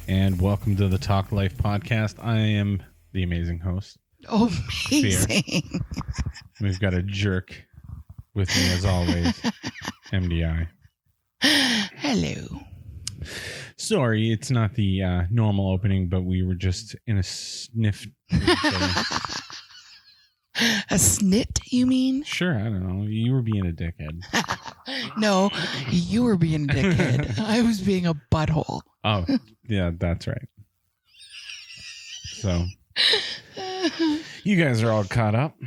and welcome to the Talk Life podcast. I am the amazing host. Oh, amazing. We've got a jerk with me as always, MDI. Hello. Sorry, it's not the normal opening, but we were just in a sniff. A snit, you mean? Sure, I don't know. You were being a dickhead. No, you were being a dickhead. I was being a butthole. Oh, yeah, that's right. So, you guys are all caught up.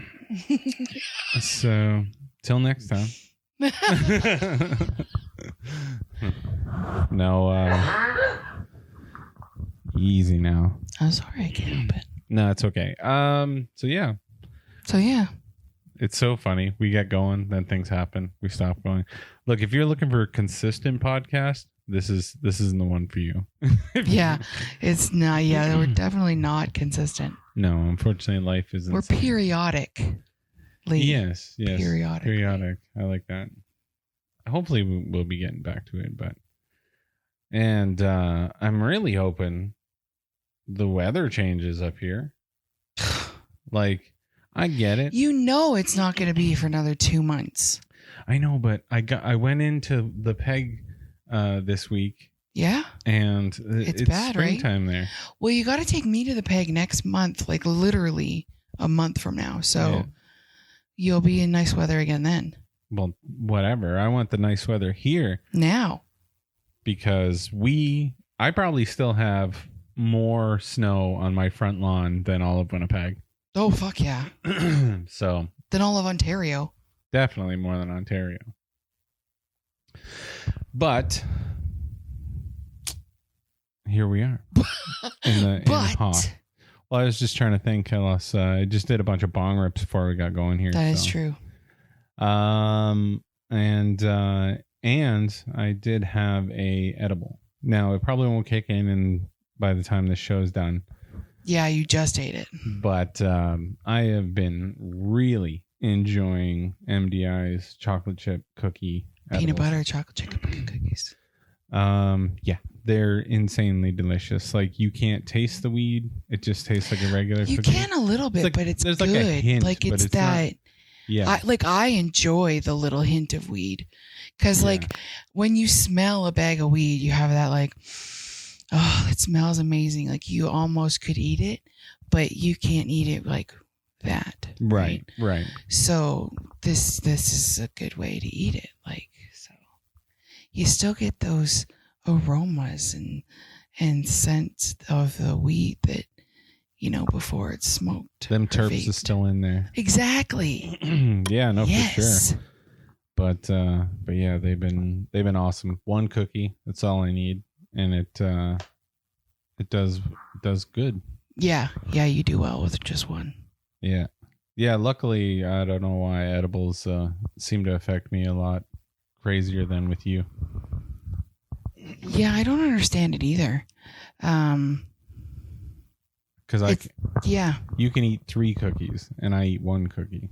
So, till next time. No, easy now. I'm sorry, I can't help it. No, it's okay. So yeah. It's so funny. We get going, then things happen. We stop going. Look, if you're looking for a consistent podcast, this isn't the one for you. Yeah, it's not. Yeah, we're definitely not consistent. No, unfortunately, life isn't. We're periodic. Yes. Periodic. I like that. Hopefully, we'll be getting back to it, and I'm really hoping the weather changes up here. Like, I get it. You know, it's not going to be for another 2 months. I know, but I went into the Peg this week. Yeah, and it's bad, springtime right? There. Well, you got to take me to the Peg next month, like literally a month from now. So You'll be in nice weather again then. Well, whatever. I want the nice weather here now because I probably still have more snow on my front lawn than all of Winnipeg. Oh, fuck yeah. So than all of Ontario. Definitely more than Ontario. But here we are. in the hot. Well, I was just trying to think, Carlos. I just did a bunch of bong rips before we got going here. That is true. And I did have a edible. Now it probably won't kick in by the time this show's done. Yeah, you just ate it. But I have been really enjoying MDI's chocolate chip cookie edibles. Peanut butter chocolate chip cookies. Yeah, they're insanely delicious. Like, you can't taste the weed; it just tastes like a regular. You cookie. can a little bit, but it's there's good. Like a hint, like it's that. Not, yeah, I enjoy the little hint of weed because like when you smell a bag of weed, you have that like, oh, it smells amazing. Like you almost could eat it, but you can't eat it like that. Right. So this is a good way to eat it. Like, so you still get those aromas and scents of the weed that, you know, before it's smoked. Them terps is still in there. Exactly. Yeah, no, yes. For sure. But yeah, they've been awesome. One cookie, that's all I need, and it does good. Yeah, you do well with just one. Yeah. Luckily, I don't know why edibles seem to affect me a lot crazier than with you. Yeah, I don't understand it either. Because you can eat 3 cookies and I eat 1 cookie.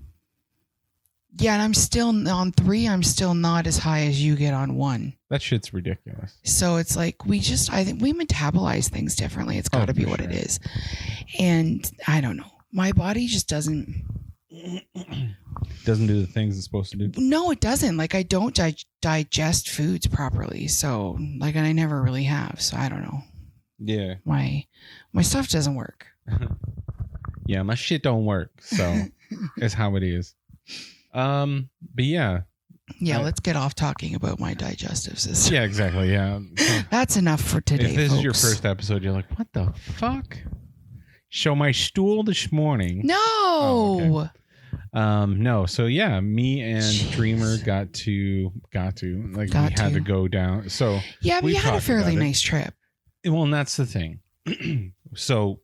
Yeah, and I'm still on 3. I'm still not as high as you get on 1. That shit's ridiculous. So it's like I think we metabolize things differently. It's got to be what it is. And I don't know. My body just doesn't do the things it's supposed to do. No, it doesn't. Like I don't digest foods properly. So like, and I never really have. So I don't know. Yeah. My stuff doesn't work. Yeah, my shit don't work. So it's how it is. But yeah. Yeah, let's get off talking about my digestive system. Yeah, exactly. Yeah. That's enough for today. If this folks. is your first episode, you're like, what the fuck? Show my stool this morning. No. Oh, okay. No. So yeah, me and Dreamer got to we had to go down. So yeah, but you had a fairly nice trip. Well, and that's the thing. So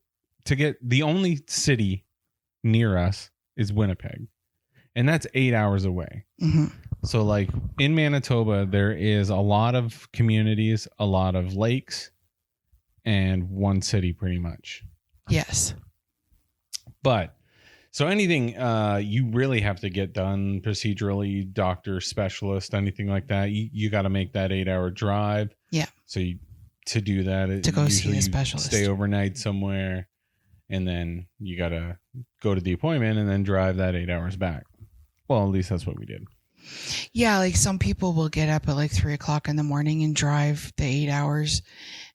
to get the only city near us is Winnipeg, and that's 8 hours away. Mm-hmm. So like in Manitoba, there is a lot of communities, a lot of lakes, and one city pretty much. Yes. But so anything you really have to get done procedurally, doctor, specialist, anything like that, you got to make that 8 hour drive. Yeah. So you to do that. To go see Usually a specialist. Stay overnight somewhere, and then you got to go to the appointment and then drive that 8 hours back. Well, at least that's what we did. Yeah, like some people will get up at like 3 o'clock in the morning and drive the 8 hours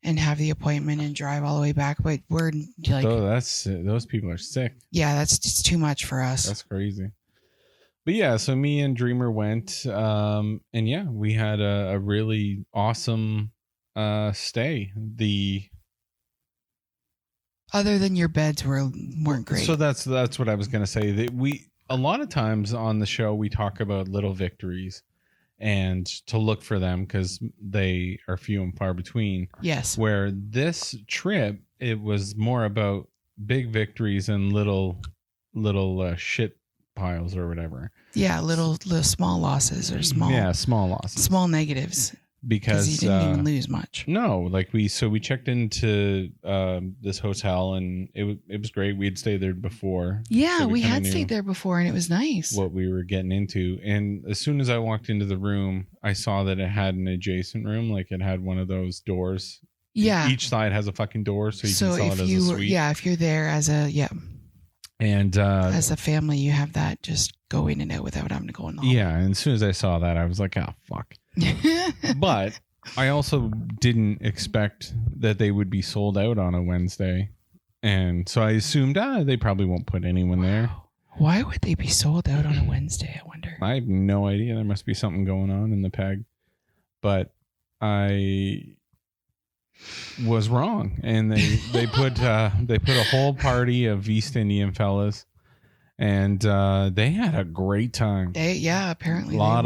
and have the appointment and drive all the way back. But we're like, those people are sick. Yeah, that's just too much for us. That's crazy. But yeah, so me and Dreamer went, and yeah, we had a really awesome stay. Other than your beds weren't great. So that's what I was gonna say. That a lot of times on the show we talk about little victories and to look for them because they are few and far between. Yes. Where this trip, it was more about big victories and little shit piles or whatever. Yeah, little small losses or small losses, small negatives. Because you didn't even lose much. No, like we checked into this hotel and it was great. We had stayed there before. Yeah, so we had stayed there before and it was nice. What we were getting into, and as soon as I walked into the room, I saw that it had an adjacent room, like it had one of those doors. Yeah, each side has a fucking door, so you can sell it as a suite. Yeah, if you're there as a and as a family, you have that. Just go in and out without having to go in the hall. Yeah, and as soon as I saw that, I was like, oh fuck. But I also didn't expect that they would be sold out on a Wednesday. And so I assumed, they probably won't put anyone there. Why would they be sold out on a Wednesday, I wonder? I have no idea. There must be something going on in the PEG. But I was wrong. And they put a whole party of East Indian fellas. And they had a great time. Apparently a lot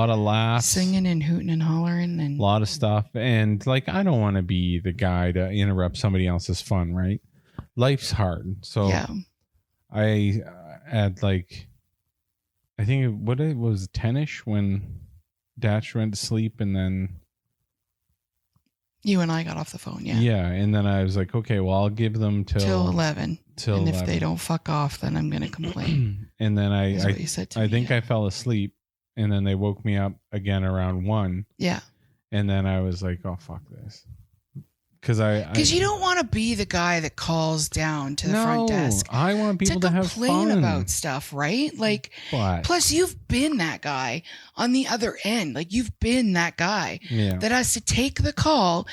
of laughs, singing and hooting and hollering, and a lot of stuff. And like, I don't want to be the guy to interrupt somebody else's fun, right? Life's hard, so yeah. I had like, I think it was 10ish when Dash went to sleep, and then you and I got off the phone. Yeah, and then I was like, okay, well, I'll give them till 11. And if they don't fuck off, then I'm going to complain. And then I think I fell asleep, and then they woke me up again around 1. Yeah. And then I was like, oh, fuck this. Because you don't want to be the guy that calls down to the front desk. I want people to have fun. Complain about stuff, right? Like, plus you've been that guy on the other end. Like, you've been that guy that has to take the call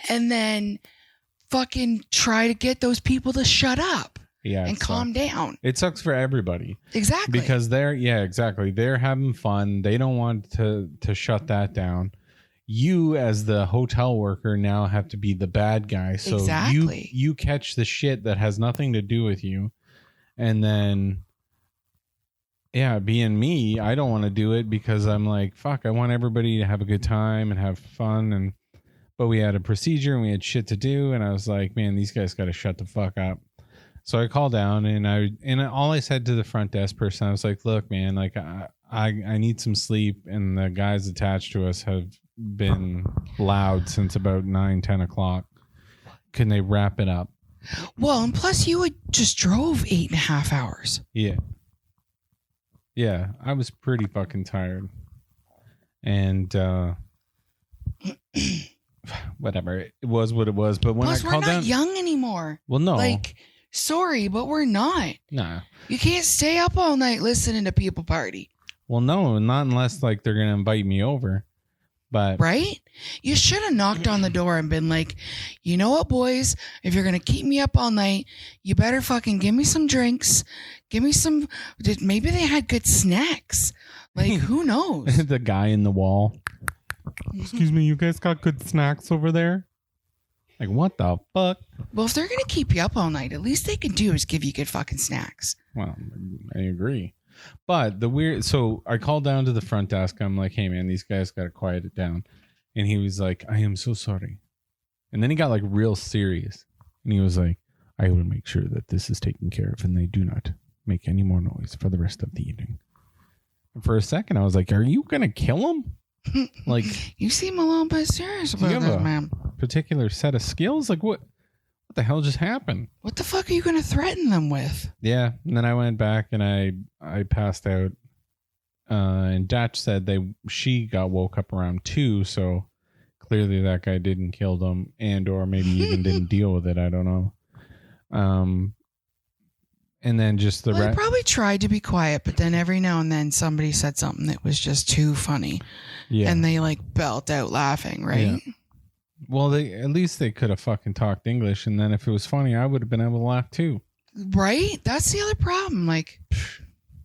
and then fucking try to get those people to shut up and calm down. It sucks for everybody. Exactly. Because they're having fun. They don't want to shut that down. You as the hotel worker now have to be the bad guy. So you catch the shit that has nothing to do with you. And then, being me, I don't want to do it because I'm like, fuck, I want everybody to have a good time and have fun. But we had a procedure and we had shit to do. And I was like, man, these guys got to shut the fuck up. So I called down and all I said to the front desk person, I was like, look, man, like I need some sleep. And the guys attached to us have been loud since about 9-10 o'clock. Can they wrap it up? Well, and plus you just drove 8.5 hours. Yeah, I was pretty fucking tired. And whatever, it was what it was. But when plus, I called we're not down, young anymore. Well, no, like, sorry, but we're not. Nah, you can't stay up all night listening to people party. Well, no, not unless like they're gonna invite me over. But right? You should have knocked on the door and been like, you know what, boys? If you're going to keep me up all night, you better fucking give me some drinks. Give me some. Maybe they had good snacks. Like, who knows? The guy in the wall. Excuse me, you guys got good snacks over there? Like, what the fuck? Well, if they're going to keep you up all night, at least they can do is give you good fucking snacks. Well, I agree. But so I called down to the front desk. I'm like, hey man, these guys got to quiet it down. And he was like, I am so sorry. And then he got like real serious. And he was like, I will make sure that this is taken care of and they do not make any more noise for the rest of the evening. And for a second, I was like, are you going to kill him? Like, you seem a little bit serious about that, man. Particular set of skills? Like what the hell just happened? What the fuck are you going to threaten them with? Yeah. And then I went back and I passed out. And Datch said she got woke up around 2. So clearly that guy didn't kill them, and or maybe even didn't deal with it. I don't know. And then just the Well, he probably tried to be quiet, but then every now and then somebody said something that was just too funny. Yeah. And they like belt out laughing, right? Yeah. Well, at least they could have fucking talked English, and then if it was funny, I would have been able to laugh too. Right? That's the other problem. Like,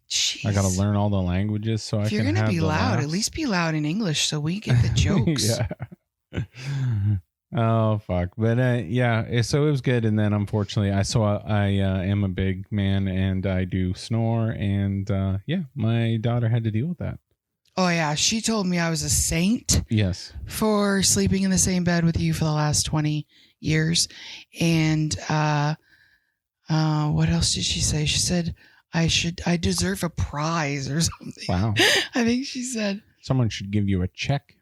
jeez. I got to learn all the languages so if I can. If you're gonna be loud, laughs. At least be loud in English so we get the jokes. Yeah. Oh fuck! But yeah, so it was good. And then unfortunately, I am a big man and I do snore, and yeah, my daughter had to deal with that. Oh yeah, she told me I was a saint. Yes. For sleeping in the same bed with you for the last 20 years, and what else did she say? She said I deserve a prize or something. Wow. I think she said someone should give you a check.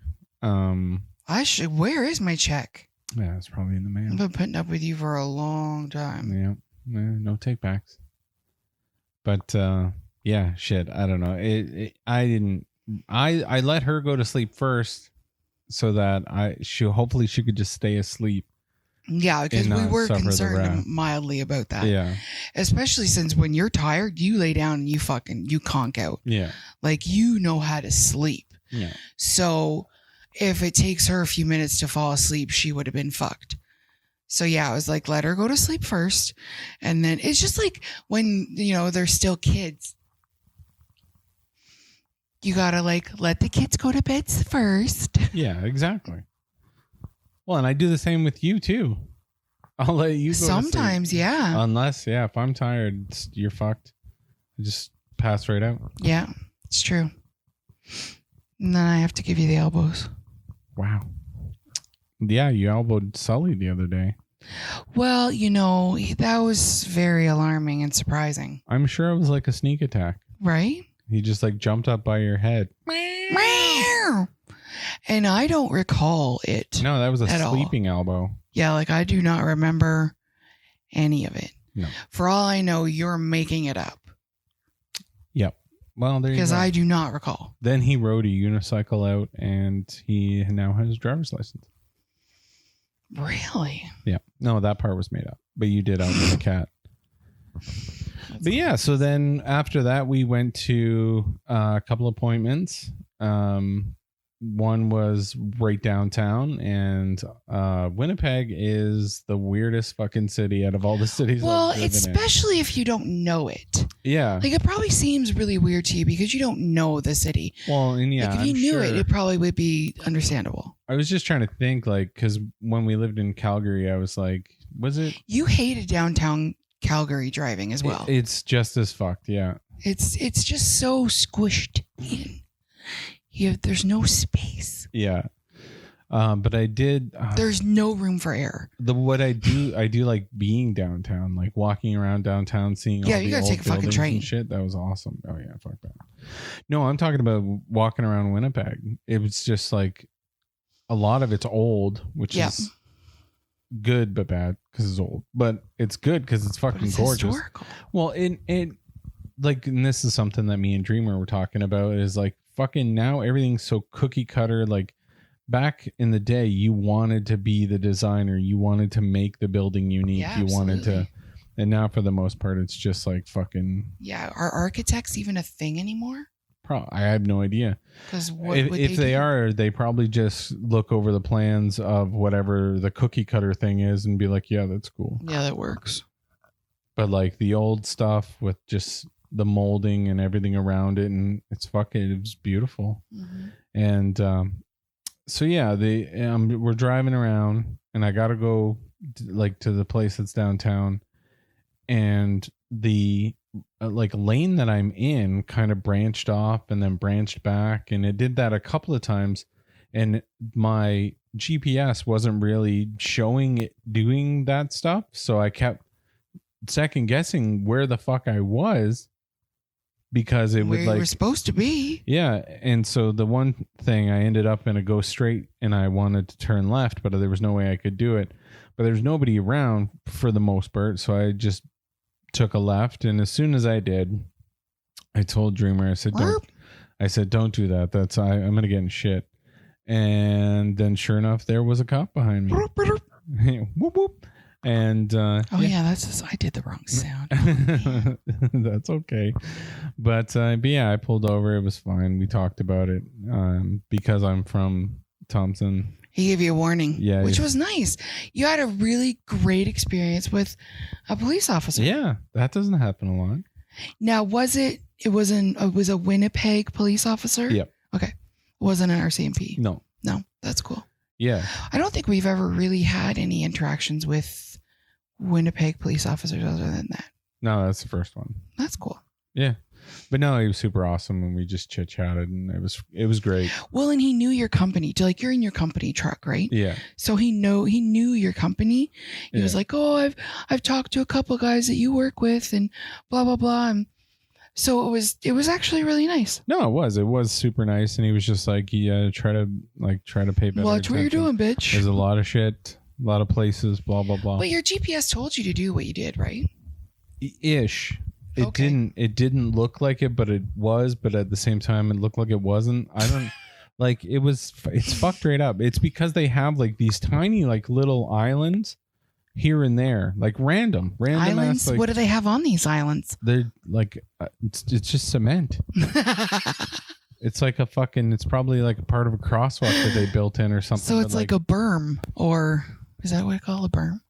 I should. Where is my check? Yeah, it's probably in the mail. I've been putting up with you for a long time. Yeah, no takebacks. But yeah, shit. I don't know. I let her go to sleep first, so that hopefully she could just stay asleep. Yeah, because we were concerned mildly about that. Yeah, especially since when you're tired, you lay down and you conk out. Yeah, like you know how to sleep. Yeah, so. If it takes her a few minutes to fall asleep, she would have been fucked. So yeah, I was like, let her go to sleep first. And then it's just like when, they're still kids. You gotta let the kids go to bed first. Yeah, exactly. Well, and I do the same with you too. I'll let you go sometimes, yeah. Unless, if I'm tired, you're fucked. I just pass right out. Yeah, it's true. And then I have to give you the elbows. Wow. Yeah, you elbowed Sully the other day. Well, that was very alarming and surprising. I'm sure it was like a sneak attack. Right? He just jumped up by your head. And I don't recall it. No, that was a sleeping elbow. Yeah, I do not remember any of it. No. For all I know, you're making it up. Yep. Well, there you go. Because I do not recall. Then he rode a unicycle out, and he now has a driver's license. Really? Yeah. No, that part was made up. But you did out with the cat. But yeah, so then after that, we went to a couple appointments. One was right downtown, and Winnipeg is the weirdest fucking city out of all the cities. Well, especially if you don't know it. Yeah. It probably seems really weird to you because you don't know the city. Well, and yeah, if you knew it probably would be understandable. I was just trying to think, because when we lived in Calgary, I was like, was it? You hated downtown Calgary driving as well. It's just as fucked, yeah. It's just so squished in. There's no space. Yeah. But I did. There's no room for error. What I do like being downtown, walking around downtown, seeing all you the gotta old take a fucking train and shit. That was awesome. Oh yeah, fuck that. No, I'm talking about walking around Winnipeg. It was just a lot of it's old, which is good but bad because it's old. But it's good because it's fucking gorgeous. Historical. Well, and this is something that me and Dreamer were talking about is fucking now everything's so cookie cutter. Back in the day, you wanted to be the designer. You wanted to make the building unique. Yeah, you absolutely. wanted to, and now for the most part, it's just fucking. Yeah, are architects even a thing anymore? I have no idea. Because if they are, they probably just look over the plans of whatever the cookie cutter thing is and be like, yeah, that's cool. Yeah, that works. But the old stuff with just the molding and everything around it, and it was beautiful. Mm-hmm. And so yeah, we're driving around, and I gotta go to the place that's downtown, and the lane that I'm in kind of branched off and then branched back, and it did that a couple of times, and my GPS wasn't really showing it doing that stuff, so I kept second guessing where the fuck I was. Because it would where you were supposed to be. Yeah. And so the one thing I ended up in a go straight, and I wanted to turn left, but there was no way I could do it. But there's nobody around for the most part. So I just took a left. And as soon as I did, I told Dreamer, I said, don't do that. I'm going to get in shit. And then sure enough, there was a cop behind me. Whoop, whoop. And I did the wrong sound. Oh, that's okay. But yeah, I pulled over. It was fine. We talked about it because I'm from Thompson. He gave you a warning, yeah, which was nice. You had a really great experience with a police officer. Yeah, that doesn't happen a lot. Now, was it was a Winnipeg police officer? Yep. Okay. Wasn't an RCMP? No, that's cool. Yeah. I don't think we've ever really had any interactions with Winnipeg police officers other than that. No, that's the first one. That's cool. Yeah. But no, he was super awesome, and we just chit chatted, and it was great. Well, and he knew your company. Like, you're in your company truck, right? Yeah. So he knew your company. He was like, "Oh, I've talked to a couple of guys that you work with, and blah blah blah." And so it was actually really nice. No, it was super nice, and he was just like, try to pay better Watch what you're doing, bitch. There's a lot of shit, a lot of places, blah blah blah. But your GPS told you to do what you did, right? Ish. It didn't look like it, but it was. But at the same time, it looked like it wasn't. I don't like. It's fucked right up. It's because they have like these tiny like little islands here and there, like random islands. Ass, like, what do they have on these islands? They're like it's just cement. It's like it's probably like a part of a crosswalk that they built in or something. So it's like a berm, or is that what I call a berm?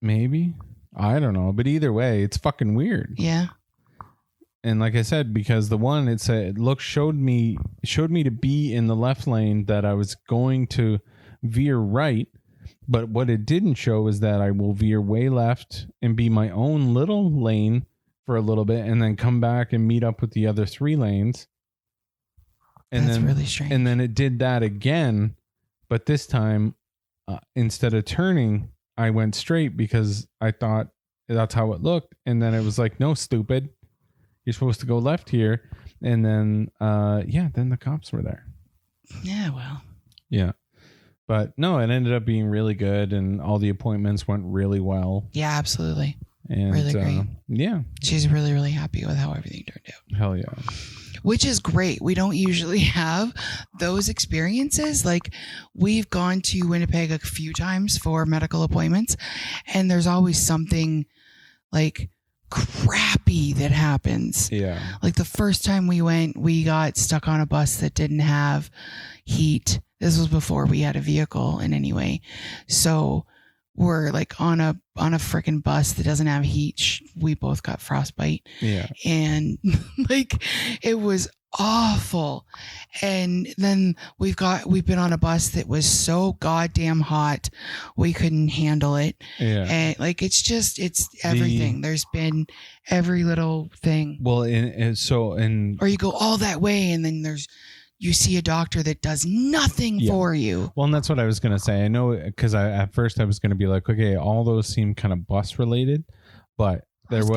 Maybe. I don't know, but either way, it's fucking weird. Yeah. And like I said, because the one showed me to be in the left lane, that I was going to veer right, but what it didn't show is that I will veer way left and be my own little lane for a little bit, and then come back and meet up with the other 3 lanes. And that's really strange. And then it did that again, but this time instead of turning, I went straight because I thought that's how it looked. And then it was like, no, stupid. You're supposed to go left here. And then, then the cops were there. Yeah, well. Yeah. But no, it ended up being really good, and all the appointments went really well. Yeah, absolutely. And really great. Yeah. She's really, really happy with how everything turned out. Hell yeah. Which is great. We don't usually have those experiences. Like, we've gone to Winnipeg a few times for medical appointments, and there's always something like crappy that happens. Yeah. Like the first time we went, we got stuck on a bus that didn't have heat. This was before we had a vehicle in any way. So we're like on a freaking bus that doesn't have heat. We both got frostbite. Yeah. And like, it was awful. And then we've been on a bus that was so goddamn hot we couldn't handle it. Yeah. And like, it's everything. There's been every little thing. Well, or you go all that way, and then you see a doctor that does nothing for you. Well, and that's what I was going to say. I know, because at first I was going to be like, okay, all those seem kind of bus related, but there's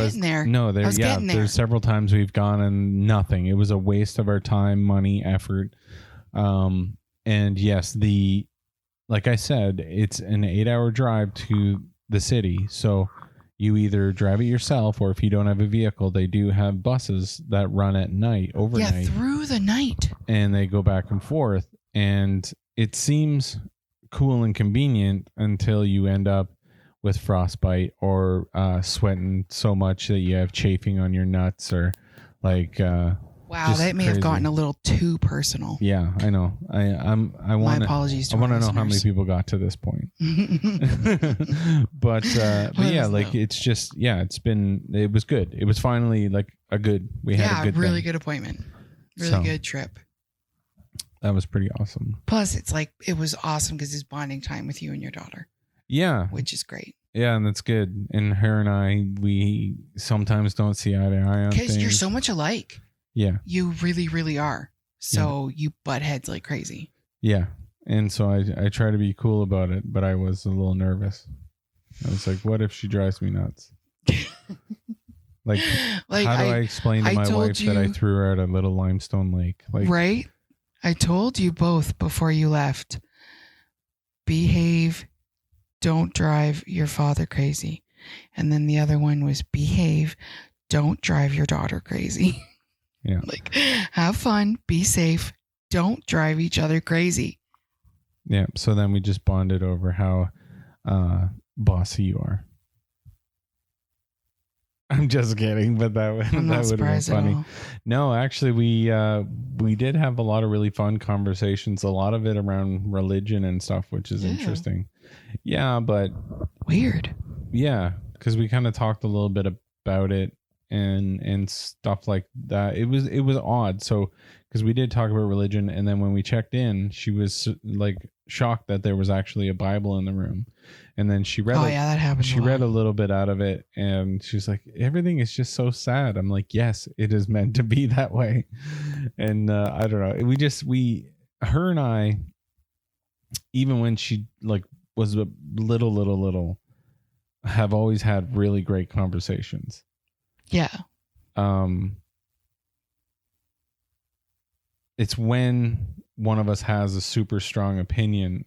several times we've gone and nothing. It was a waste of our time, money, effort. And yes, like I said, it's an 8-hour drive to the city. So you either drive it yourself, or if you don't have a vehicle, they do have buses that run at night, overnight. Yeah, through the night. And they go back and forth. And it seems cool and convenient until you end up with frostbite or sweating so much that you have chafing on your nuts, or like wow, that may have gotten a little too personal. Yeah, I know. My apologies to I want to our know how many listeners. people got to this point. but yeah, like, it's just, it was good. It was finally like we had a good really thing. good appointment. Really good trip. That was pretty awesome. Plus, it's like, it was awesome because it's bonding time with you and your daughter. Yeah. Which is great. Yeah, and that's good. And her and I, we sometimes don't see eye to eye on things. Because you're so much alike. Yeah. You really, really are. So you butt heads like crazy. Yeah. And so I try to be cool about it, but I was a little nervous. I was like, what if she drives me nuts? Like how do I explain to my wife that I threw her at a little limestone lake? Like, right? I told you both before you left. Behave. Don't drive your father crazy. And then the other one was behave. Don't drive your daughter crazy. Yeah. Like, have fun. Be safe. don't drive each other crazy. Yeah. So then we just bonded over how bossy you are. I'm just kidding, but that would have been funny. No, actually, we did have a lot of really fun conversations. A lot of it around religion and stuff, which is interesting. Yeah, but weird. Yeah, because we kind of talked a little bit about it and stuff like that. It was odd. So because we did talk about religion, and then when we checked in, she was like shocked that there was actually a Bible in the room. And then she read that happens. She read a little bit out of it, and she's like, everything is just so sad. I'm like, yes, it is meant to be that way. And I don't know. Her and I, even when she like was a little, have always had really great conversations. Yeah. It's when one of us has a super strong opinion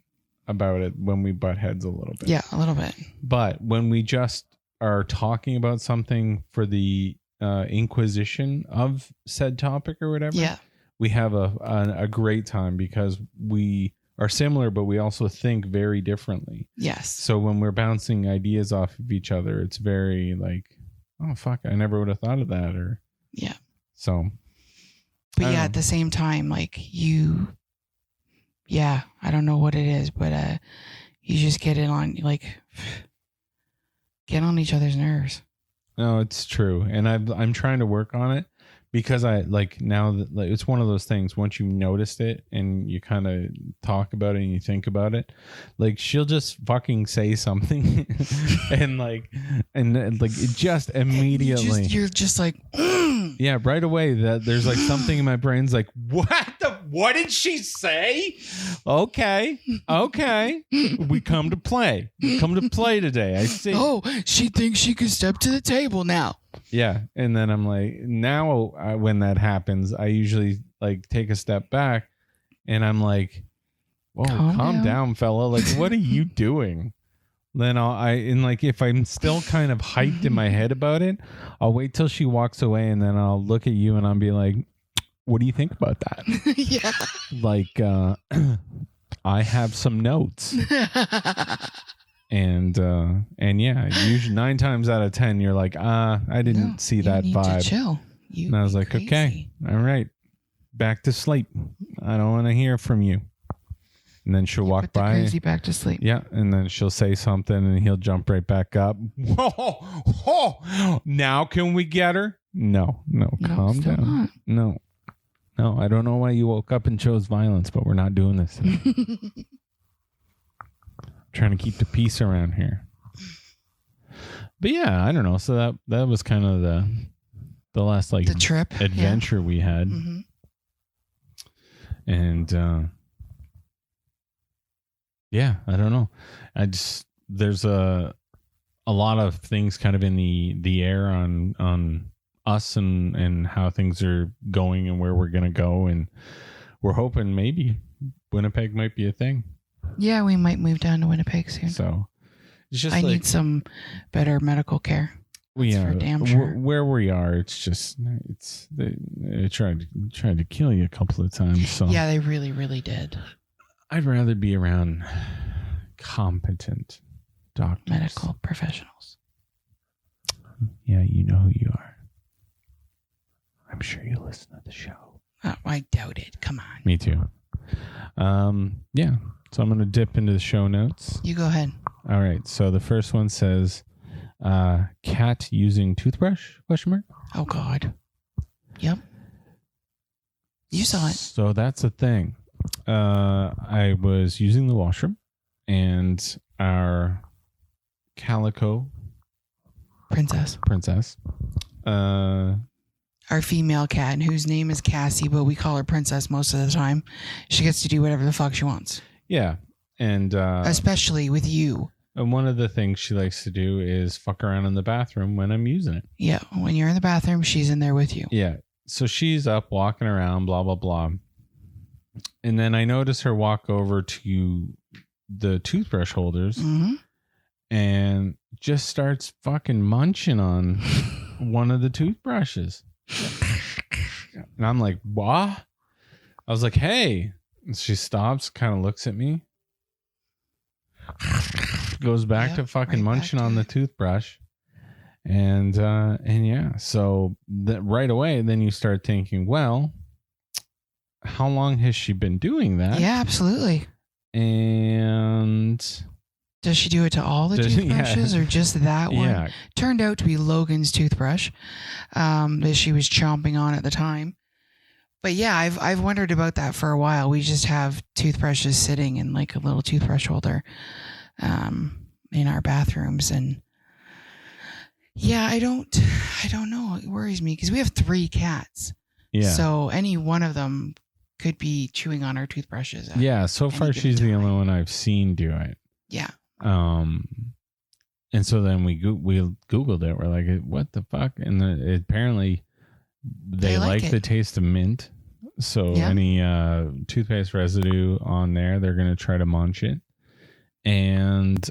about it when we butt heads a little bit. Yeah, a little bit. But when we just are talking about something for the inquisition of said topic or whatever, we have a great time because we are similar, but we also think very differently. Yes. So when we're bouncing ideas off of each other, it's very like, oh, fuck, I never would have thought of that. Or yeah. So. But at the same time, like I don't know what it is, but you just get on each other's nerves. No, it's true, and I'm trying to work on it because I like now that like, it's one of those things. Once you noticed it and you kind of talk about it and you think about it, like she'll just fucking say something, and it just immediately you're just like. Yeah, right away that there's like something in my brain's like, what did she say? Okay. We come to play. Today. I see. Oh, she thinks she could step to the table now. Yeah. And then I'm like, now when that happens, I usually like take a step back and I'm like, whoa, calm down, fella. Like, what are you doing? Then if I'm still kind of hyped in my head about it, I'll wait till she walks away and then I'll look at you and I'll be like, what do you think about that? Yeah. Like, I have some notes. and yeah, usually 9 times out of 10, you're like, I didn't see that vibe. To chill. And I was like, crazy. Okay, all right, back to sleep. I don't want to hear from you. And then she'll walk by. Crazy back to sleep. Yeah. And then she'll say something and he'll jump right back up. Whoa. Now can we get her? No, calm down. Not. No, I don't know why you woke up and chose violence, but we're not doing this. Trying to keep the peace around here. But yeah, I don't know. So that was kind of the last like the trip adventure we had. Mm-hmm. And yeah, I don't know. There's a lot of things kind of in the air on us and how things are going and where we're going to go. And we're hoping maybe Winnipeg might be a thing. Yeah, we might move down to Winnipeg soon. So it's just I need some better medical care. For damn sure. Where we are, they tried to kill you a couple of times. So yeah, they really, really did. I'd rather be around competent doctors. Medical professionals. Yeah, you know who you are. I'm sure you listen to the show. Oh, I doubt it. Come on. Me too. Yeah. So I'm going to dip into the show notes. You go ahead. All right. So the first one says, cat using toothbrush, ? Oh, God. Yep. You saw it. So that's a thing. I was using the washroom and our calico princess, our female cat, whose name is Cassie, but we call her Princess most of the time. She gets to do whatever the fuck she wants. Yeah. And especially with you. And one of the things she likes to do is fuck around in the bathroom when I'm using it. Yeah. When you're in the bathroom, she's in there with you. Yeah. So she's up walking around, blah, blah, blah. And then I notice her walk over to the toothbrush holders and just starts fucking munching on one of the toothbrushes. And I'm like, what? I was like, hey. And she stops, kind of looks at me, goes back to fucking munching on the toothbrush. And yeah, so right away, then you start thinking, well, how long has she been doing that? Yeah, absolutely. And does she do it to all the toothbrushes or just that one? Yeah. Turned out to be Logan's toothbrush that she was chomping on at the time. But yeah, I've wondered about that for a while. We just have toothbrushes sitting in like a little toothbrush holder in our bathrooms. And yeah, I don't know. It worries me because we have 3 cats. Yeah. So any one of them could be chewing on our toothbrushes. Yeah. So far, she's the only one I've seen do it. Yeah. And so then we Googled it. We're like, what the fuck? And apparently they like the taste of mint. So any toothpaste residue on there, they're going to try to munch it. And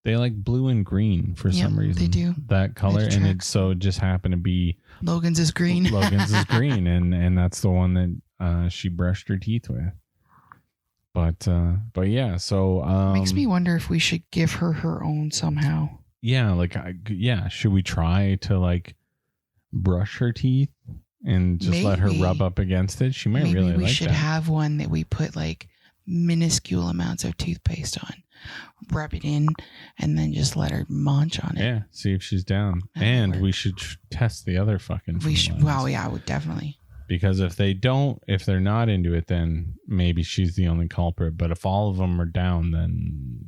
they like blue and green for some reason. They do. That color. And it just happened to be Logan's is green. Logan's is green. And that's the one that she brushed her teeth with. But yeah, so makes me wonder if we should give her own somehow. Yeah, should we try to like brush her teeth and just let her rub up against it? She might really like that. We should have one that we put like minuscule amounts of toothpaste on, rub it in, and then just let her munch on it. Yeah, see if she's down. And we should test the other fucking. We should. Well, yeah, I would definitely. Because if they're not into it, then maybe she's the only culprit. But if all of them are down, then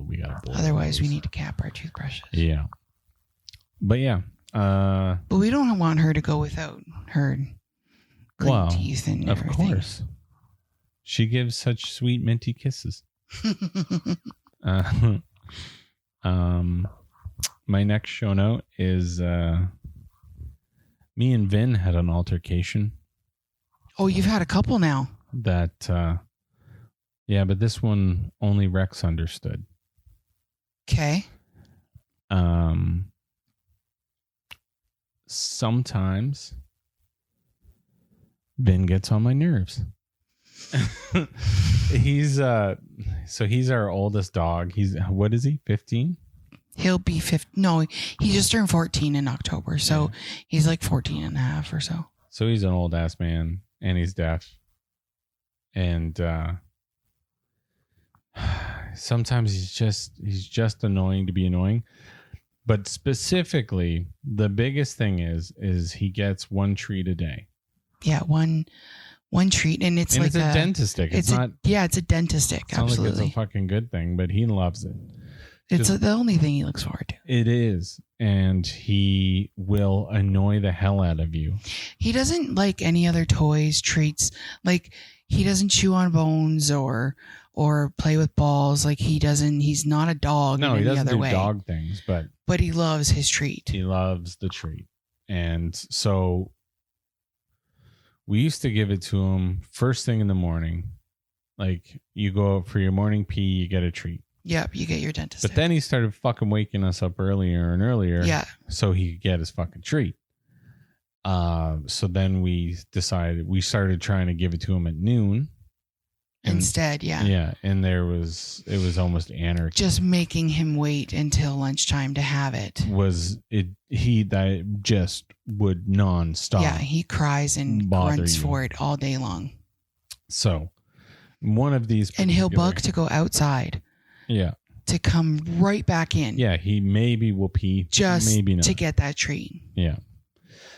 we got to. Otherwise, we need to cap our toothbrushes. Yeah. But yeah. But we don't want her to go without her clean teeth and everything. Of course. She gives such sweet minty kisses. My next show note is me and Vin had an altercation. Oh, you've had a couple now. That, yeah, but this one only Rex understood. Okay. Sometimes Vin gets on my nerves. He's our oldest dog. What is he? 15? He'll be 15. No, he just turned 14 in October. So he's like 14 and a half or so. So he's an old ass man and he's deaf. And sometimes he's just annoying to be annoying. But specifically, the biggest thing is he gets one treat a day. Yeah, one treat, and it's like a dentist stick. It's a dentist stick. It's absolutely. Not like it's a fucking good thing, but he loves it. It's the only thing he looks forward to. It is, and he will annoy the hell out of you. He doesn't like any other toys, treats. Like he doesn't chew on bones or play with balls. Like he doesn't. He's not a dog. No, he doesn't do dog things, but he loves his treat. He loves the treat, and so we used to give it to him first thing in the morning. Like you go out for your morning pee, you get a treat. Yep, you get your dentist. But then he started fucking waking us up earlier and earlier. Yeah. So he could get his fucking treat. So then we started trying to give it to him at noon. Instead, yeah. Yeah. And it was almost anarchy. Just making him wait until lunchtime to have it. That just would nonstop. Yeah, he cries and grunts for it all day long. So one of these. And he'll bug to go outside. Yeah. To come right back in. Yeah, he maybe will pee. Maybe not. To get that treat. Yeah.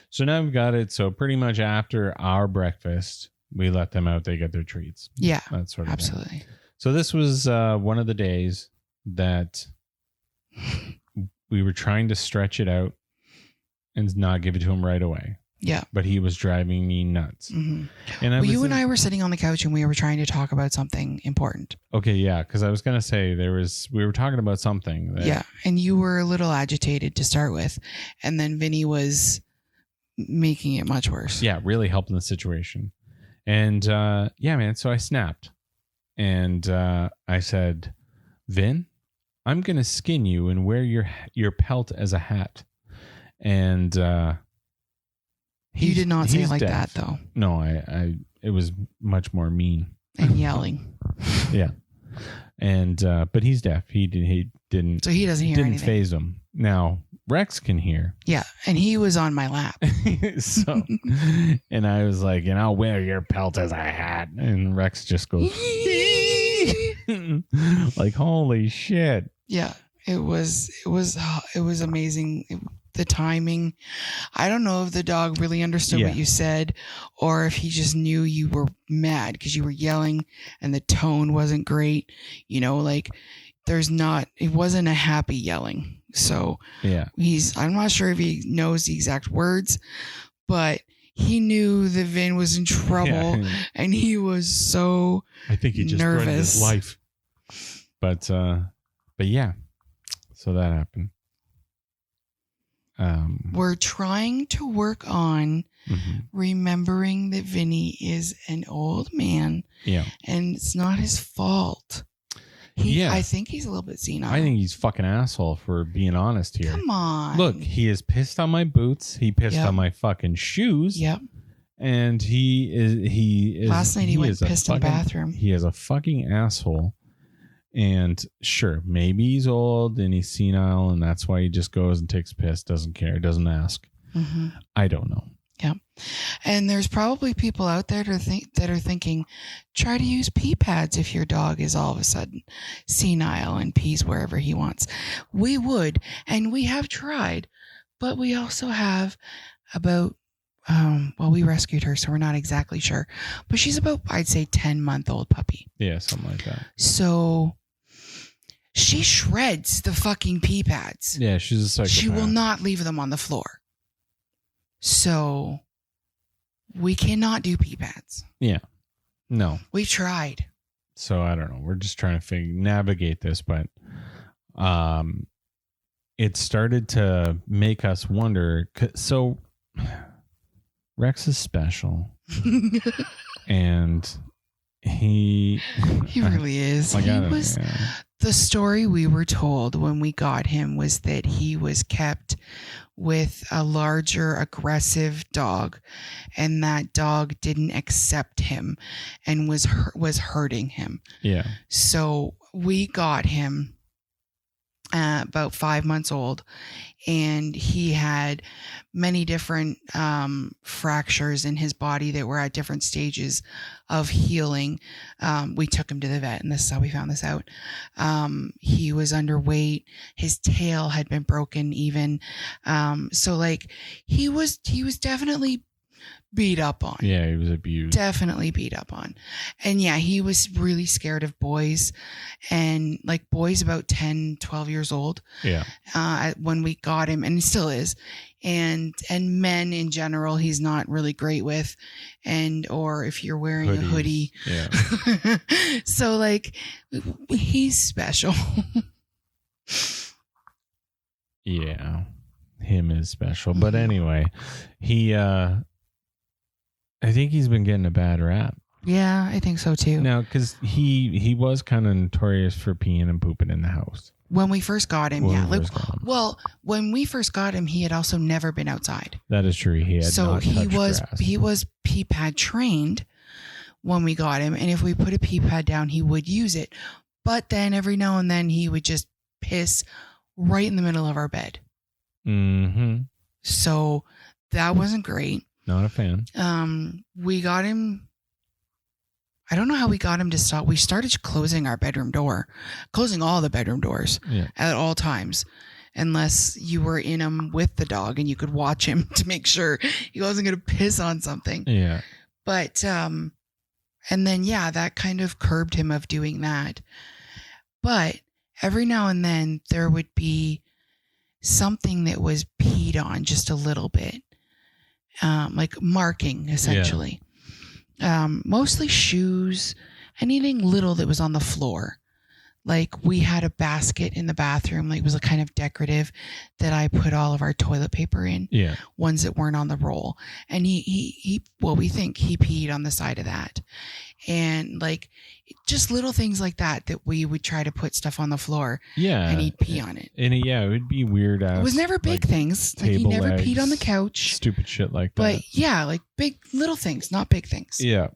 So now we've got it. So pretty much after our breakfast, we let them out. They get their treats. Yeah. That sort of absolutely. thing. So this was one of the days that we were trying to stretch it out and not give it to him right away. Yeah. But he was driving me nuts. Mm-hmm. And you and I were sitting on the couch and we were trying to talk about something important. Okay, yeah, because I was going to say we were talking about something. Yeah, and you were a little agitated to start with. And then Vinny was making it much worse. Yeah, really helping the situation. And yeah, man, so I snapped. And I said, Vin, I'm going to skin you and wear your pelt as a hat. And... you did not say it like deaf. That, though. No, it was much more mean and yelling. Yeah. And but he's deaf. He didn't. So he doesn't hear anything. Didn't phase him. Now Rex can hear. Yeah, and he was on my lap. So, and I was like, and I'll wear your pelt as a hat. And Rex just goes like, holy shit. Yeah, it was amazing. The timing. I don't know if the dog really understood what you said, or if he just knew you were mad because you were yelling and the tone wasn't great. You know, like it wasn't a happy yelling. So yeah, I'm not sure if he knows the exact words, but he knew that Vin was in trouble and he was so I think he just nervous. threatened his life. But yeah, so that happened. We're trying to work on remembering that Vinny is an old man. Yeah. And it's not his fault. I think he's a little bit senile. I think he's fucking asshole for being honest here. Come on. Look, he is pissed on my boots. He pissed on my fucking shoes. Yep. And he is last night he went pissed in the bathroom. He is a fucking asshole. And sure, maybe he's old and he's senile and that's why he just goes and takes a piss, doesn't care, doesn't ask. Mm-hmm. I don't know. Yeah. And there's probably people out there that are thinking, try to use pee pads if your dog is all of a sudden senile and pees wherever he wants. We would, and we have tried, but we also have about, we rescued her, so we're not exactly sure, but she's about, I'd say 10-month-old puppy. Yeah, something like that. So she shreds the fucking pee pads. Yeah, she's a psychopath. She will not leave them on the floor. So we cannot do pee pads. Yeah. No. We tried. So I don't know. We're just trying to navigate this, but it started to make us wonder. So Rex is special. And he really is. The story we were told when we got him was that he was kept with a larger aggressive dog, and that dog didn't accept him and was hurting him. Yeah. So we got him about 5 months old, and he had many different fractures in his body that were at different stages of healing. We took him to the vet, and this is how we found this out. He was underweight. His tail had been broken even. So like he was definitely beat up on. Yeah, he was abused. Definitely beat up on. And yeah, he was really scared of boys, and like boys about 10, 12 years old. Yeah. When we got him, and he still is. And men in general, he's not really great with, or if you're wearing a hoodie. Yeah. So like he's special. Yeah. Him is special. But anyway, I think he's been getting a bad rap. Yeah, I think so too. Now, because he was kind of notorious for peeing and pooping in the house. When we first got him, Well, when we first got him, he had also never been outside. That is true. He had not touched grass. He was pee pad trained when we got him, and if we put a pee pad down, he would use it. But then every now and then he would just piss right in the middle of our bed. Mm-hmm. So that wasn't great. Not a fan. We got him. I don't know how we got him to stop. We started closing our bedroom door, closing all the bedroom doors at all times, unless you were in them with the dog and you could watch him to make sure he wasn't going to piss on something. Yeah. But, and then, that kind of curbed him of doing that. But every now and then there would be something that was peed on just a little bit. Like marking, essentially. Mostly shoes, anything little that was on the floor. Like we had a basket in the bathroom, like it was a kind of decorative that I put all of our toilet paper in. Yeah. Ones that weren't on the roll. And we think he peed on the side of that. And like just little things like that we would try to put stuff on the floor. Yeah. And he'd pee on it. And it would be weird. It was never big things. Like he never peed on the couch. Stupid shit like that. But yeah, like big little things, not big things. Yeah.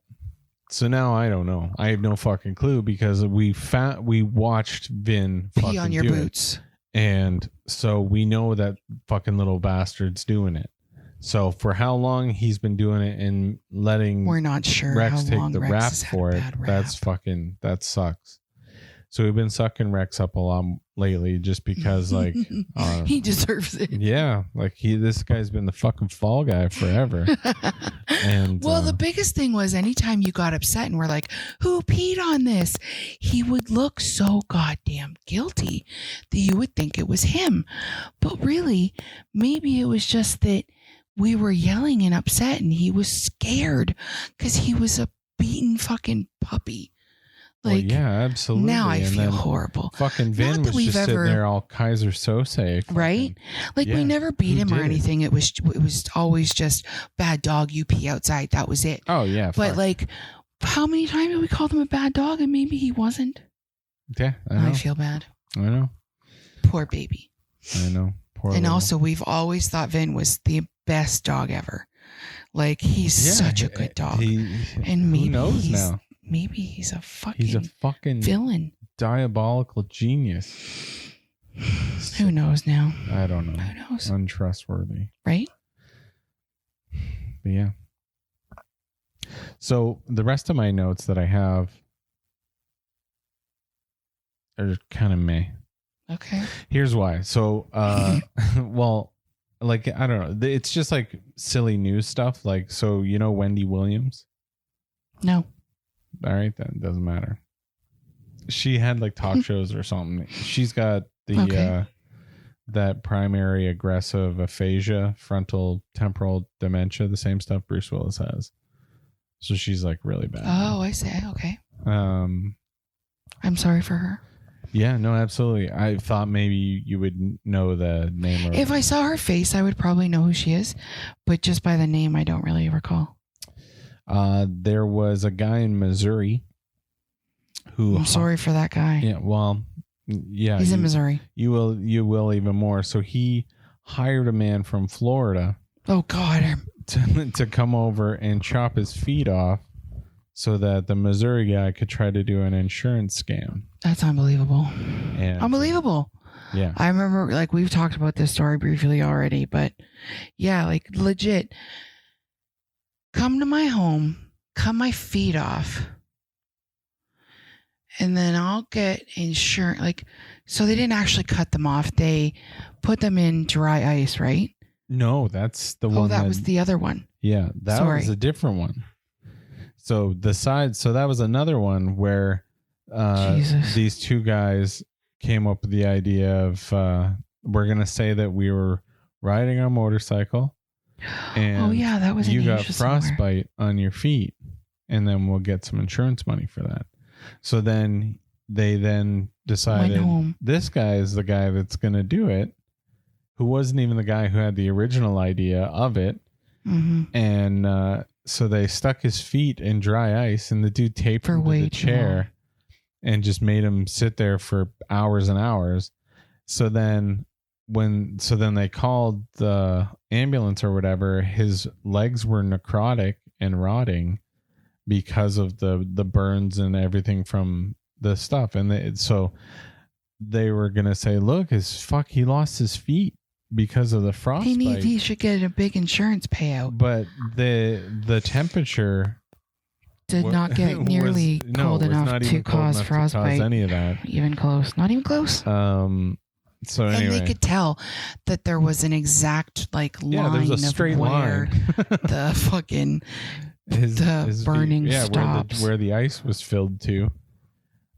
So now I don't know. I have no fucking clue because we watched Vin pee on your boots. And so we know that fucking little bastard's doing it. So for how long he's been doing it and letting we're not sure Rex how take long the Rex rap for it, that sucks. So we've been sucking Rex up a lot lately just because like he deserves it. Yeah, like this guy's been the fucking fall guy forever. And well, the biggest thing was anytime you got upset and were like, who peed on this? He would look so goddamn guilty that you would think it was him. But really, maybe it was just that we were yelling and upset and he was scared because he was a beaten fucking puppy. Like, well, yeah, absolutely. Now I feel horrible. Fucking Vin was just sitting there all Kaiser Sose. Right? Like, we never beat him or anything. It was always just bad dog, you pee outside. That was it. Oh, yeah. But like, how many times have we called him a bad dog and maybe he wasn't? Yeah, I feel bad. I know. Poor baby. I know. Poor and little. Also, we've always thought Vin was the best dog ever. Like, he's such a good dog. And maybe who knows now? Maybe he's a fucking villain. Diabolical genius. Who knows now? I don't know. Who knows? Untrustworthy. Right? But yeah. So the rest of my notes that I have are kind of meh. Okay. Here's why. So, well, like, I don't know. It's just like silly news stuff. Like, so, you know, Wendy Williams? No. All right, then doesn't matter. She had like talk shows or something. She's got the that primary aggressive aphasia, frontal temporal dementia, the same stuff Bruce Willis has. So she's like really bad. Oh, I see. Okay. I'm sorry for her. Yeah, no, absolutely. I thought maybe you would know the name of her. If I saw her face, I would probably know who she is, but just by the name, I don't really recall. There was a guy in Missouri who... I'm sorry for that guy. Yeah, well, yeah. He's in Missouri. You will even more. So he hired a man from Florida. Oh, God. To come over and chop his feet off so that the Missouri guy could try to do an insurance scam. That's unbelievable. And, unbelievable. Yeah. I remember, like, we've talked about this story briefly already, but yeah, like, legit. Come to my home, cut my feet off, and then I'll get insurance. Like, so they didn't actually cut them off. They put them in dry ice, right? No, that's the one. Oh, that was the other one. Yeah, that was a different one. So that was another one where these two guys came up with the idea of we're going to say that we were riding a motorcycle. And that was you got frostbite on your feet, and then we'll get some insurance money for that. So then they decided this guy is the guy that's going to do it, who wasn't even the guy who had the original idea of it. Mm-hmm. And so they stuck his feet in dry ice, and the dude taped him to the chair and just made him sit there for hours and hours. So then they called the ambulance or whatever. His legs were necrotic and rotting because of the burns and everything from the stuff. And so they were going to say, look, he lost his feet because of the frostbite. He should get a big insurance payout. But the temperature did not get nearly cold enough to cause frostbite. Any of that. Even close. Not even close. So anyway. And they could tell that there was an exact line there was a straight line. The fucking the burning stops. Where the ice was filled to.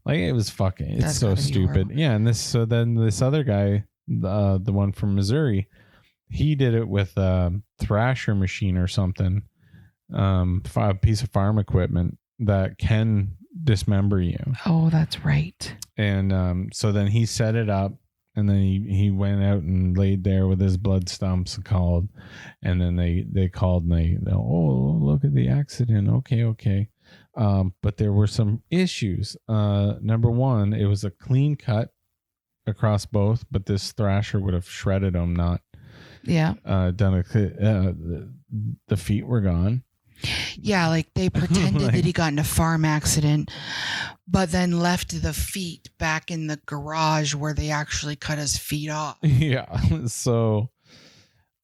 Like, it was fucking. It's That's so stupid. Yeah, and this other guy, the one from Missouri, he did it with a thrasher machine or something, a piece of farm equipment that can dismember you. Oh, that's right. And so then he set it up. And then he went out and laid there with his blood stumps called. And then they called and they look at the accident. Okay. But there were some issues. Number one, it was a clean cut across both, but this thrasher would have shredded them, not the feet were gone. Yeah, like they pretended that he got in a farm accident, but then left the feet back in the garage where they actually cut his feet off. Yeah. So,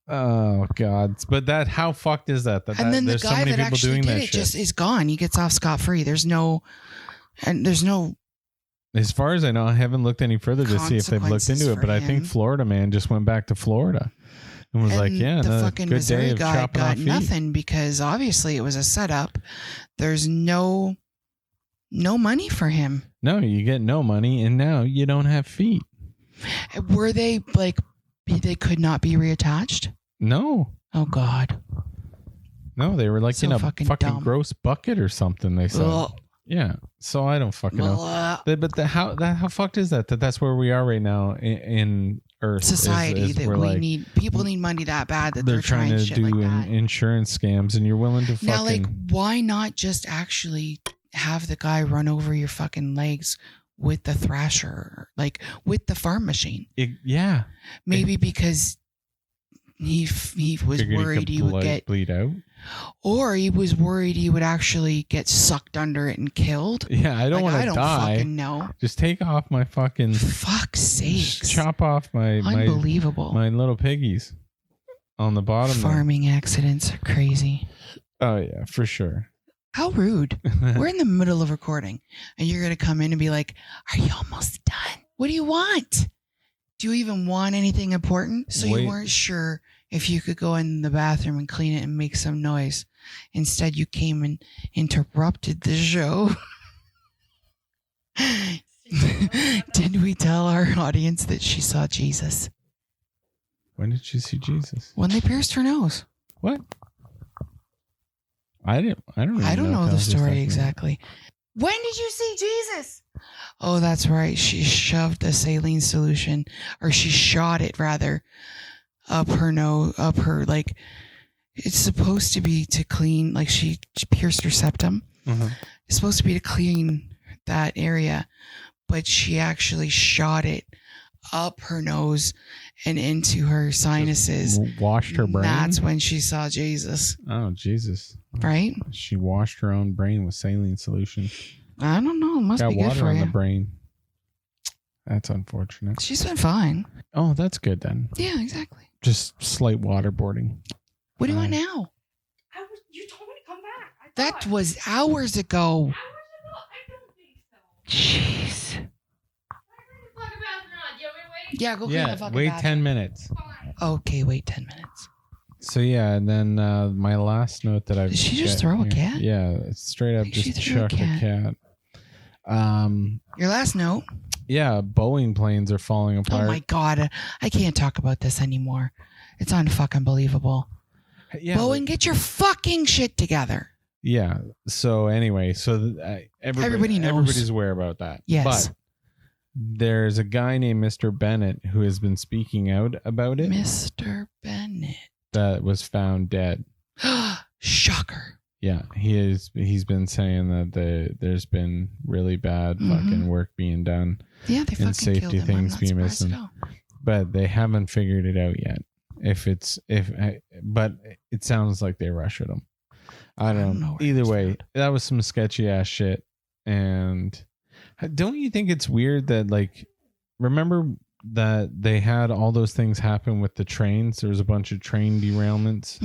oh God. But how fucked is that? And then the there's guy so many that people actually doing did that it shit. just is gone. He gets off scot-free. There's no. As far as I know, I haven't looked any further to see if they've looked into it, but I think Florida man just went back to Florida and was like, yeah, the fucking good Missouri day of guy chopping got off feet. nothing because obviously it was a setup. There's no money for him. No, you get no money, and now you don't have feet. Were they like they could not be reattached? No. Oh God. No, they were like So in a fucking fucking dumb. gross bucket or something. They said. Ugh. Yeah. So I don't fucking know. But how fucked is that? That's where we are right now in Earth society is that we're we like, need. People need money that bad that they're trying to shit do like that. insurance scams, and you're willing to fucking. Now, like, why not just actually have the guy run over your fucking legs with the thrasher, like with the farm machine? Yeah. Maybe because he was worried he would bleed out, or he was worried he would actually get sucked under it and killed. Yeah, I don't want to die. I don't fucking know. Just take off my fucking. Fuck's sakes! Chop off my unbelievable my little piggies on the bottom. Farming accidents are crazy. Oh yeah, for sure. How rude! We're in the middle of recording, and you're gonna come in and be like, "Are you almost done? What do you want? Do you even want anything important?" So you weren't sure if you could go in the bathroom and clean it and make some noise. Instead, you came and interrupted the show. Did we tell our audience that she saw Jesus? When did she see Jesus? When they pierced her nose. What? I don't know the story exactly. When did you see Jesus? Oh, that's right. She shoved a saline solution, or she shot it rather, up her, like, it's supposed to be to clean, like she pierced her septum. Mm-hmm. It's supposed to be to clean that area, but she actually shot it up her nose and into her sinuses. Just washed her brain. That's when she saw Jesus. Oh, Jesus. Right? She washed her own brain with saline solution. I don't know. It must be good water for on you. the brain. That's unfortunate. She's been fine. Oh, that's good then. Yeah, exactly. Just slight waterboarding. What do you want now? You told me to come back. That was hours ago. I don't think so. Jeez. Can I clean the fucking bathroom? Do you want me to wait? Yeah, go clean the fucking wait bathroom. 10 minutes. Fine. Okay, wait 10 minutes. So yeah, and then my last note that I've Did she just got throw a here- cat? Yeah, it's straight up Like she just threw a chucked a cat. Your last note? Yeah, Boeing planes are falling apart. Oh my God. I can't talk about this anymore. It's unfucking believable. Yeah, Boeing, get your fucking shit together. Yeah. So anyway, Everybody knows. Everybody's aware about that. Yes. But there's a guy named Mr. Bennett who has been speaking out about it. Mr. Bennett. That was found dead. Shocker. Yeah, he's been saying that there's been really bad fucking work being done. Yeah, they fucking and safety killed him. things I'm not being surprised missing. at all. But they haven't figured it out yet. But it sounds like they rushed him. I don't know. Either way, that was some sketchy ass shit. And don't you think it's weird that, like, remember that they had all those things happen with the trains? There was a bunch of train derailments,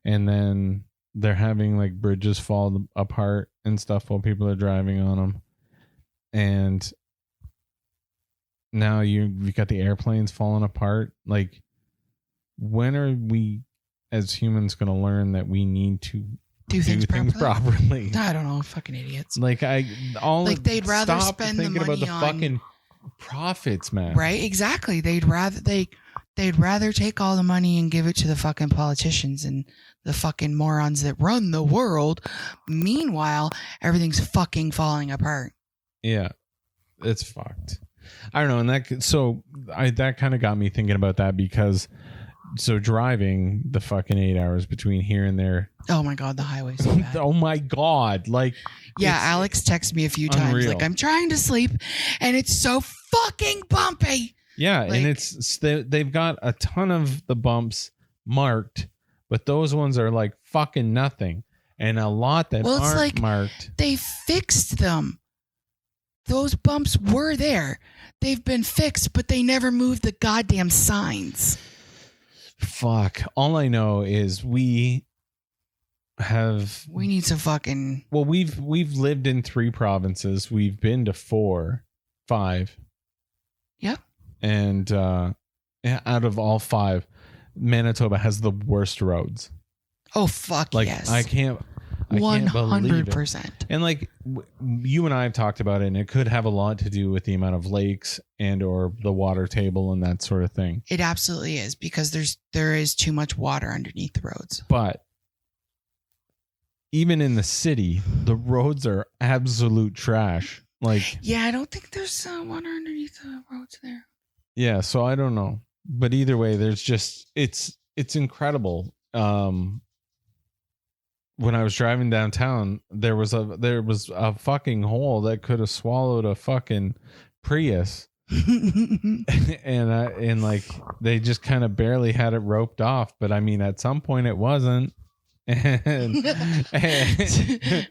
and then they're having like bridges fall apart and stuff while people are driving on them. And now you've got the airplanes falling apart. Like, when are we as humans going to learn that we need to do things properly? I don't know, fucking idiots. Like they'd rather stop spend the thinking money about the on fucking profits, man. Right? Exactly. They'd rather take all the money and give it to the fucking politicians and the fucking morons that run the world. Meanwhile, everything's fucking falling apart. Yeah, it's fucked. I don't know, and that kind of got me thinking about that because. So driving the fucking 8 hours between here and there. Oh my God, the highway's so bad. Oh my God. Like, yeah, Alex texted me a few times. Unreal. Like, I'm trying to sleep and it's so fucking bumpy. Yeah. Like, and they've got a ton of the bumps marked, but those ones are like fucking nothing. and a lot that Well, it's aren't like marked. they fixed them. Those bumps were there. They've been fixed, but they never moved the goddamn signs. Fuck. All I know is we need to fucking... Well, we've lived in 3 provinces. We've been to 5. Yep. And out of all 5, Manitoba has the worst roads. Oh, fuck, like, yes. I can't believe it. 100%. And like you and I have talked about it, and it could have a lot to do with the amount of lakes and or the water table and that sort of thing. It absolutely is, because there is too much water underneath the roads. But even in the city, the roads are absolute trash. Like, yeah, I don't think there's water underneath the roads there. Yeah, so I don't know. But either way, there's just it's incredible. When I was driving downtown, there was a fucking hole that could have swallowed a fucking Prius. and like they just kind of barely had it roped off, but I mean at some point it wasn't. And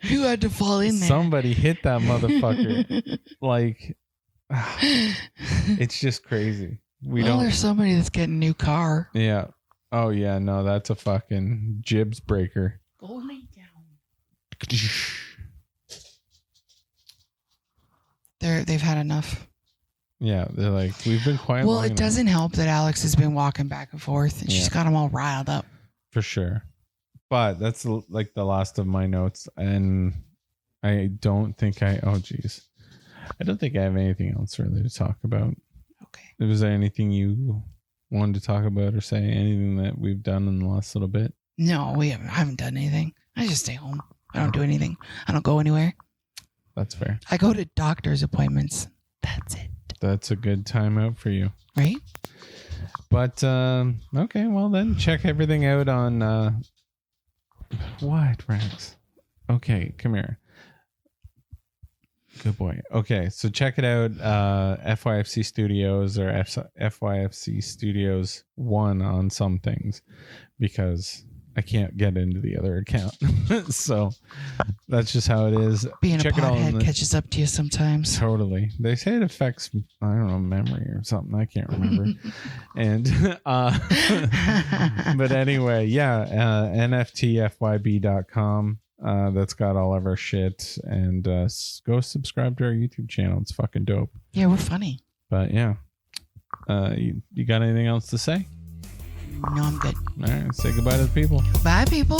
who had to fall in there? Somebody hit that motherfucker. Like, it's just crazy. There's somebody that's getting a new car. Yeah. Oh yeah, no, that's a fucking jibs breaker. Go lay down. They've had enough. Yeah, they're like, we've been quiet. Well, it doesn't help that Alex has been walking back and forth, and she's got them all riled up. For sure. But that's like the last of my notes, and I don't think I don't think I have anything else really to talk about. Okay. Was there anything you wanted to talk about or say? Anything that we've done in the last little bit? No, I haven't done anything. I just stay home. I don't do anything. I don't go anywhere. That's fair. I go to doctor's appointments. That's it. That's a good time out for you. Right? But, okay, well then check everything out on, what, Rex? Okay, come here. Good boy. Okay, so check it out, FYFC Studios or FYFC Studios 1 on some things, because I can't get into the other account. So that's just how it is. Being check a pothead catches up to you sometimes. Totally. They say it affects, I don't know, memory or something. I can't remember. And but anyway, yeah, nftfyb.com. That's got all of our shit, and go subscribe to our YouTube channel. It's fucking dope. Yeah, we're funny. But yeah, you got anything else to say? No, I'm good. All right, say goodbye to the people. Bye, people.